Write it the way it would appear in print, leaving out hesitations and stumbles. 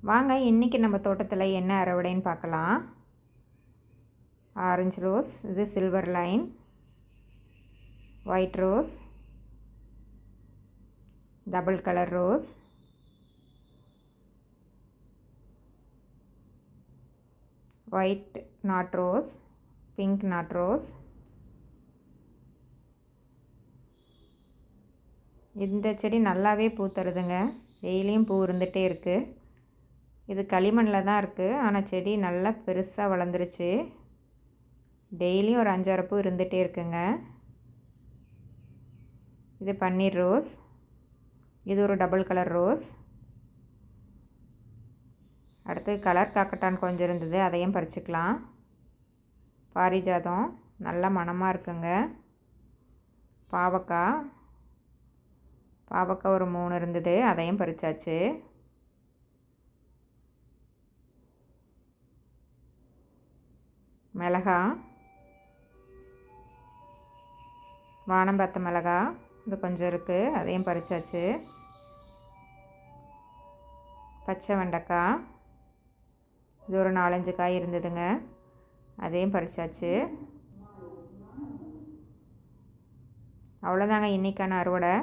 வாங்க இன்றைக்கி நம்ம தோட்டத்தில் என்ன அறுவடைன்னு பார்க்கலாம். ஆரஞ்சு ரோஸ், இது silver line, white rose, double colour rose, white not rose, pink not rose. இந்த செடி நல்லாவே பூ தருதுங்க, டெய்லியும் பூ இருந்துகிட்டே இருக்குது. இது களிமண்ணில் தான் இருக்குது, ஆனால் செடி நல்லா பெருசாக வளர்ந்துருச்சு. டெய்லியும் ஒரு 5-6 பூ இருந்துகிட்டே இருக்குங்க. இது பன்னீர் ரோஸ், இது ஒரு டபுள் கலர் ரோஸ். அடுத்து கலர் காக்கட்டான் கொஞ்சம் இருந்தது, அதையும் பறிச்சுக்கலாம். பாரிஜாதம் நல்ல மணமாக இருக்குங்க. பாவக்காய் ஒரு 3 இருந்தது, அதையும் பறிச்சாச்சு. மிளகா, வானம் பார்த்த மிளகா இது கொஞ்சம் இருக்குது, அதையும் பறிச்சாச்சு. பச்சை வெண்டைக்காய், இது ஒரு 4-5 காய் இருந்ததுங்க, அதையும் பறிச்சாச்சு. அவ்வளோதாங்க இன்றைக்கான அறுவடை.